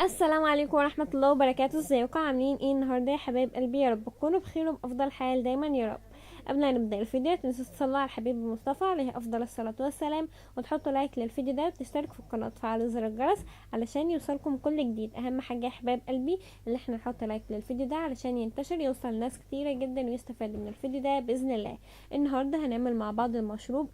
السلام عليكم ورحمة الله وبركاته. ازيكم عاملين ايه النهاردة يا حبايب قلبي؟ يا رب تكونوا بخير وبأفضل حال دايما يا رب. قبل ما نبدأ الفيديو متنسوش تصلوا على الحبيب المصطفى عليه أفضل الصلاة والسلام، وتحطوا لايك للفيديو ده وتشتركوا في القناة وتفعلوا زر الجرس علشان يوصلكم كل جديد. أهم حاجة يا حبايب قلبي اللي احنا نحط لايك للفيديو ده علشان ينتشر يوصل ناس كتيرة جدا ويستفادوا من الفيديو ده بإذن الله. النهاردة هنعمل مع بعض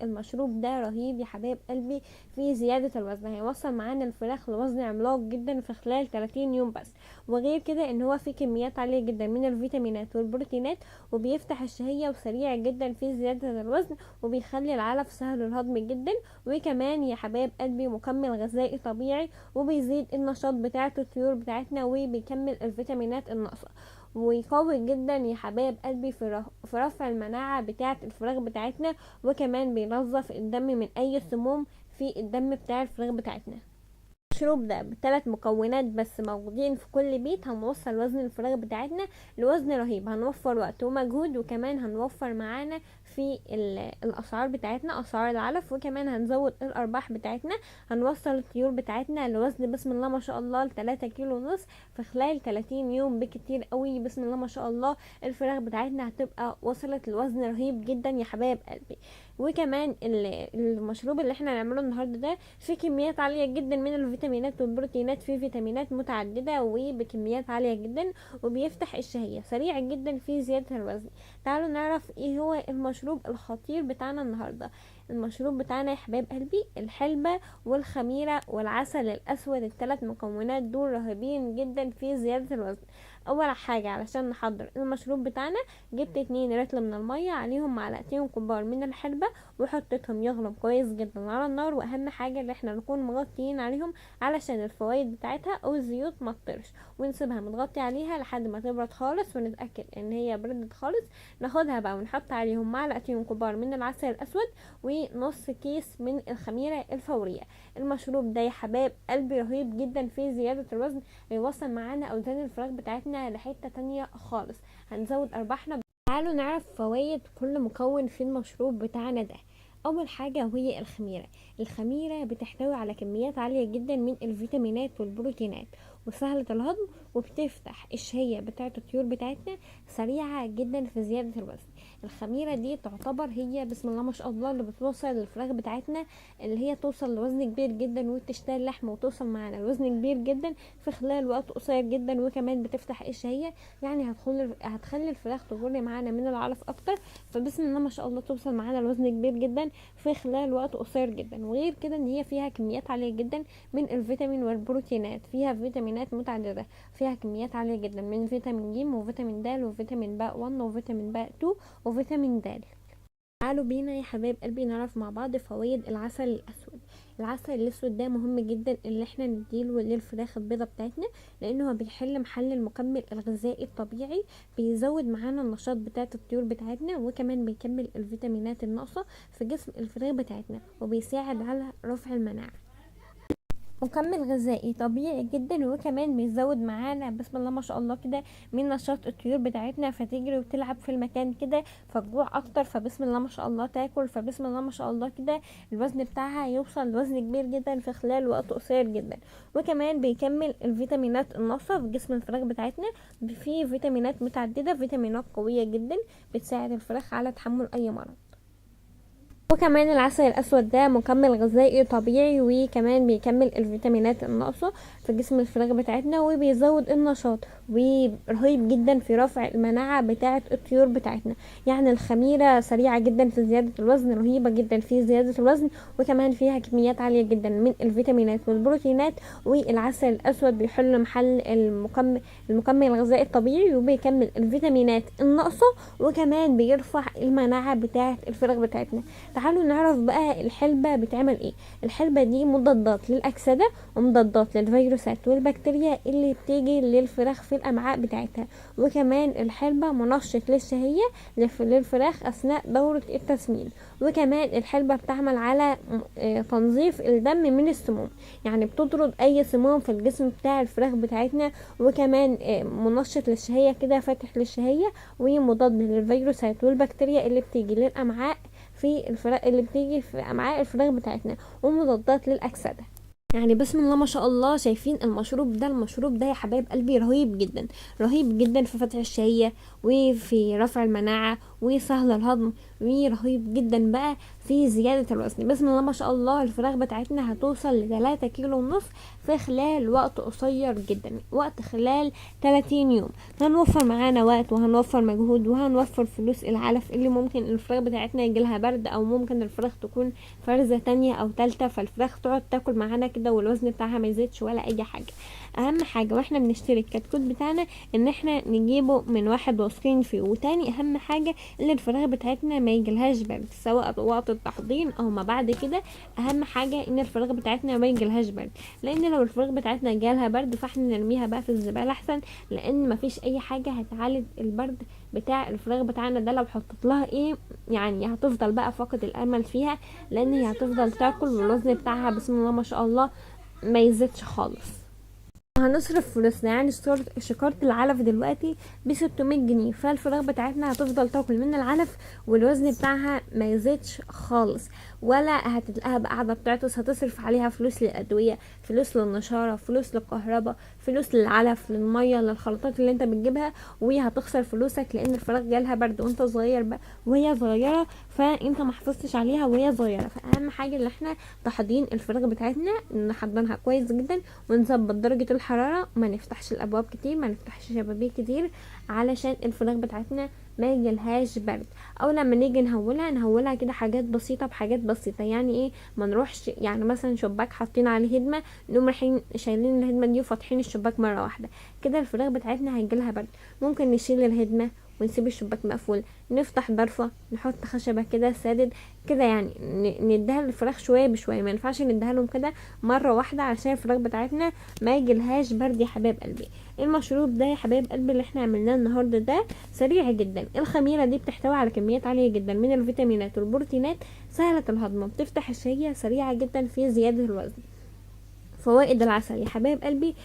المشروب ده رهيب يا حبايب قلبي في زيادة الوزن، هيوصل معانا الفراخ لوزن عملاق جدا في خلال 30 يوم بس. وغير كده ان هو فيه كميات عالية جدا من الفيتامينات والبروتينات، وبيفتح الشهية وسريع جدا في زيادة الوزن، وبيخلي العلف سهل الهضم جدا. وكمان يا حبايب قلبي مكمل غذائي طبيعي، وبيزيد النشاط بتاعة الطيور بتاعتنا، وبيكمل الفيتامينات الناقصة، ويقوي جدا يا حبايب قلبي في رفع المناعة بتاعة الفراخ بتاعتنا. وكمان بينظف الدم من اي سموم في الدم بتاع الفراخ بتاعتنا. المشروب ده بثلاث مكونات بس موجودين في كل بيت، هنوصل وزن الفراخ بتاعتنا لوزن رهيب، هنوفر وقت ومجهود، وكمان هنوفر معانا في الاسعار بتاعتنا، اسعار العلف، وكمان هنزود الارباح بتاعتنا. هنوصل الطيور بتاعتنا لوزن بسم الله ما شاء الله 3 كيلو ونص في خلال 30 يوم بكتير قوي. بسم الله ما شاء الله الفراخ بتاعتنا هتبقى وصلت لوزن رهيب جدا يا حبايب قلبي. وكمان المشروب اللي احنا هنعمله النهارده ده فيه كميات عاليه جدا من الفيتامينات والبروتينات، فيه فيتامينات متعدده وبكميات عاليه جدا، وبيفتح الشهيه سريع جدا في زياده الوزن. تعالوا نعرف ايه هو المشروب الخطير بتاعنا النهارده. المشروب بتاعنا يا حبايب قلبي الحلبة والخميرة والعسل الأسود، الثلاث مكونات دول رهيبين جدا في زيادة الوزن. أول حاجة علشان نحضر المشروب بتاعنا، جبت 2 رطل من المية، عليهم معلقتين كبار من الحلبة، وحطيتهم يغلوا كويس جدا على النار. واهم حاجة ان احنا نكون مغطيين عليهم علشان الفوائد بتاعتها او الزيوت ما تطرش، ونسيبها متغطي عليها لحد ما تبرد خالص ونتأكد ان هي بردت خالص. ناخدها بقى ونحط عليهم معلقتين كبار من العسل الاسود ونص كيس من الخميرة الفورية. المشروب ده يا حباب قلبي رهيب جدا في زيادة الوزن، بيوصل معانا اوزان الفراخ بتاعتنا لحتة تانية خالص، هنزود ارباحنا. تعالوا نعرف فوائد كل مكون في المشروب بتاعنا ده. اول حاجة وهي الخميرة بتحتوي على كميات عالية جدا من الفيتامينات والبروتينات، وسهلة الهضم، وبتفتح الشهية بتاعة الطيور بتاعتنا سريعة جدا في زيادة الوزن. الخميرة دي تعتبر هي بسم الله ما شاء الله اللي بتوصل للفراخ بتاعتنا اللي هي توصل لوزن كبير جدا، وتشتغل لحمة وتوصل معانا لوزن كبير جدا في خلال وقت قصير جدا. وكمان بتفتح الشهية، يعني هتخلي الفراخ تغري معانا من العلف اكتر، فبسم الله ما شاء الله توصل معانا لوزن كبير جدا في خلال وقت قصير جدا. وغير كده ان هي فيها كميات عالية جدا من الفيتامين والبروتينات، فيها فيتامينات متعددة، فيها كميات عالية جدا من فيتامين ج وفيتامين د وفيتامين ب 1 وفيتامين ب 2 وفيتامين د. تعالوا بينا يا حبايب قلبي نعرف مع بعض فوائد العسل الاسود. العسل الاسود ده مهم جدا ان احنا نديله للفراخ البيضة بتاعتنا، لانه هو بيحل محل المكمل الغذائي الطبيعي، بيزود معانا النشاط بتاعت الطيور بتاعتنا، وكمان بيكمل الفيتامينات الناقصة في جسم الفراخ بتاعتنا، وبيساعد على رفع المناعة. مكمل غذائي طبيعي جدا، وكمان بيزود معانا بسم الله ما شاء الله كده من نشاط الطيور بتاعتنا، فتجري وتلعب في المكان كده فتجوع اكتر، فبسم الله ما شاء الله تاكل، فبسم الله ما شاء الله كده الوزن بتاعها يوصل لوزن كبير جدا في خلال وقت قصير جدا. وكمان بيكمل الفيتامينات الناقصه في جسم الفراخ بتاعتنا، فيه فيتامينات متعدده، فيتامينات قويه جدا بتساعد الفراخ على تحمل اي مرض. وكمان العسل الاسود ده مكمل غذائي طبيعي، وكمان بيكمل الفيتامينات الناقصه في جسم الفراخ بتاعتنا، وبيزود النشاط، ورهيب جدا في رفع المناعه بتاعه الطيور بتاعتنا. يعني الخميره سريعه جدا في زياده الوزن، رهيبه جدا في زياده الوزن، وكمان فيها كميات عاليه جدا من الفيتامينات والبروتينات. والعسل الاسود بيحل محل المكمل الغذائي الطبيعي، وبيكمل الفيتامينات الناقصه، وكمان بيرفع المناعه بتاعه الفراخ بتاعتنا. تعالوا نعرف بقى الحلبة بتعمل ايه. الحلبة دي مضادات للأكسدة، ومضادات للفيروسات والبكتيريا اللي بتيجي للفراخ في الأمعاء بتاعتها. وكمان الحلبة منشط للشهية للفراخ أثناء دورة التسمين. وكمان الحلبة بتعمل على تنظيف الدم من السموم، يعني بتطرد أي سموم في الجسم بتاع الفراخ بتاعتنا. وكمان منشط للشهية كده، فاتح للشهية، ومضاد للفيروسات والبكتيريا اللي بتيجي للأمعاء في الفراخ، اللي بتيجي في امعاء الفراخ بتاعتنا، ومضادات للاكسده. يعني بسم الله ما شاء الله. شايفين المشروب ده؟ المشروب ده يا حبايب قلبي رهيب جدا، رهيب جدا في فتح الشهية وفي رفع المناعة وسهل الهضم، ورهيب جدا بقى في زيادة الوزن. بسم الله ما شاء الله. الفراخ بتاعتنا هتوصل ل3 كيلو ونص في خلال وقت قصير جدا، وقت خلال 30 يوم. هنوفر معانا وقت وهنوفر مجهود وهنوفر فلوس العلف اللي ممكن الفراخ بتاعتنا يجيلها برد، او ممكن الفراخ تكون فرزة تانية او تالتة، فالفراخ تقعد تاكل معانا كده والوزن بتاعها ما يزيدش ولا اي حاجة. اهم حاجة واحنا بنشتري الكتكوت بتاعنا ان احنا نجيبه من واحد واثقين فيه. وتاني اهم حاجة ان الفراخ بتاعتنا ما يجيلهاش برد، سواء وقت التحضير او ما بعد كده. اهم حاجة ان الفراخ بتاعتنا ما يجيلهاش برد، لان لو الفراخ بتاعتنا جالها برد فاحنا نرميها بقى في الزبالة احسن، لان مفيش اي حاجة هتعالج البرد بتاع الفراخ بتاعنا ده. لو حطيت لها ايه يعني هتفضل بقى فاقد الامل فيها، لان هي هتفضل تاكل والوزن بتاعها بسم الله ما شاء الله ما يزيدش خالص. هنصرف فلوسنا، يعني شكارة العلف دلوقتي ب600 جنيه، فالفراخ بتاعتنا هتفضل تاكل من العلف والوزن بتاعها ما يزيدش خالص، ولا هتلاقيها بقى قاعدة بتعطس. هتصرف عليها فلوس للأدوية، فلوس للنشارة، فلوس للكهرباء، فلوس للعلف، للمية، للخلطات اللي انت بتجيبها، وهتخسر فلوسك لان الفراخ جالها برد وانت صغير بقى وهي صغيرة، فانت ما حافظتش عليها وهي صغيرة. فاهم حاجة؟ اللي احنا تحضين الفراخ بتاعتنا نحضنها كويس جدا، ونظبط درجة الحرارة، ما نفتحش الابواب كتير، ما نفتحش شبابيك كتير، علشان الفراخ بتاعتنا ما يجيلهاش برد. او لما نيجي نهولها كده حاجات بسيطة بحاجات بسيطة. يعني ايه؟ ما نروحش يعني مثلا شباك حاطين عليه هدمة نقوم رايحين شايلين الهدمة دي وفاتحين الشباك مرة واحدة، كده الفراخ بتاعتنا هيجيلها برد. ممكن نشيل الهدمة ونسيب الشباك مقفول، نفتح ضرفة، نحط خشبة كده سادد كده، يعني نديها للفراخ شوية بشوية. ما ينفعش نديها لهم كده مرة واحدة عشان الفراخ بتاعتنا ما يجيلهاش برد يا حبايب قلبي. المشروب ده يا حبايب قلبي اللي احنا عملناه النهارده ده سريع جدا. الخميرة دي بتحتوي على كميات عالية جدا من الفيتامينات والبروتينات، سهلة الهضم، بتفتح الشهية، سريعة جدا في زيادة الوزن. فوائد العسل يا حبايب قلبي،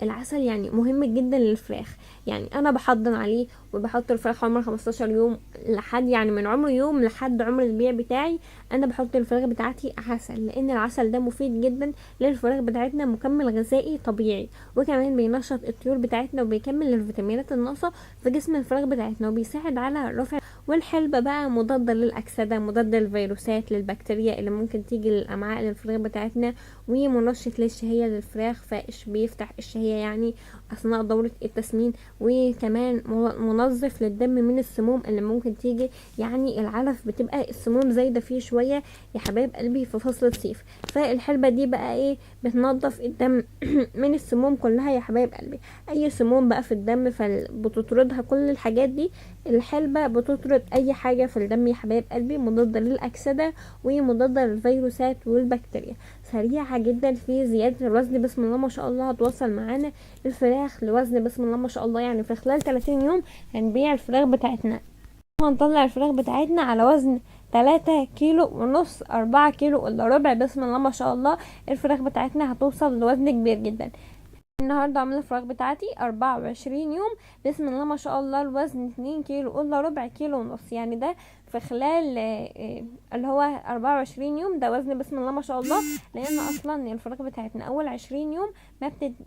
العسل يعني مهم جدا للفراخ. يعني انا بحضن عليه وبحط الفراخ عمر 15 يوم لحد يعني من عمر يوم لحد عمر البيع بتاعي. انا بحط الفراخ بتاعتي عسل، لان العسل ده مفيد جدا للفراخ بتاعتنا، مكمل غذائي طبيعي، وكمان بينشط الطيور بتاعتنا وبيكمل الفيتامينات الناقصه في جسم الفراخ بتاعتنا، وبيساعد على رفع. والحلبة بقى مضادة للأكسدة، مضادة للفيروسات، للبكتيريا اللي ممكن تيجي للأمعاء للفراخ بتاعتنا، ومنشط للشهية للفراخ، بيفتح الشهية يعني أثناء دورة التسمين، وكمان منظف للدم من السموم اللي ممكن تيجي. يعني العلف بتبقى السموم زايدة فيه شوية يا حبايب قلبي في فصل الصيف، فالحلبة دي بقى ايه؟ بتنظف الدم من السموم كلها يا حبايب قلبي. اي سموم بقى في الدم فبتطردها كل الحاجات دي. الحلبة بتطرد اي حاجة في الدم يا حبايب قلبي، مضادة للأكسدة ومضادة للفيروسات والبكتيريا، سريعة جدا في زيادة الوزن. بسم الله ما شاء الله هتوصل معانا الفراخ لوزن بسم الله ما شاء الله، يعني في خلال 30 يوم هنبيع الفراخ بتاعتنا، هنطلع الفراخ بتاعتنا على وزن 3 كيلو ونص، 4 كيلو الا ربع. بسم الله ما شاء الله الفراخ بتاعتنا هتوصل لوزن كبير جدا. النهارده عامله الفراخ بتاعتي 24 يوم، بسم الله ما شاء الله الوزن 2 كيلو الا ربع، كيلو ونص. يعني ده في خلال اللي هو 24 يوم ده وزن بسم الله ما شاء الله. لان اصلا الفراخ بتاعتنا اول 20 يوم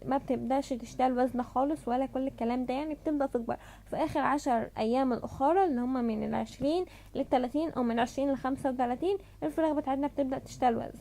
ما بتبداش تشتغل وزن خالص ولا كل الكلام ده، يعني بتبدا تكبر في اخر 10 ايام الاخرى اللي هم من 20 ل30 او من 20 ل35 الفراخ بتاعتنا بتبدا تشتغل وزن.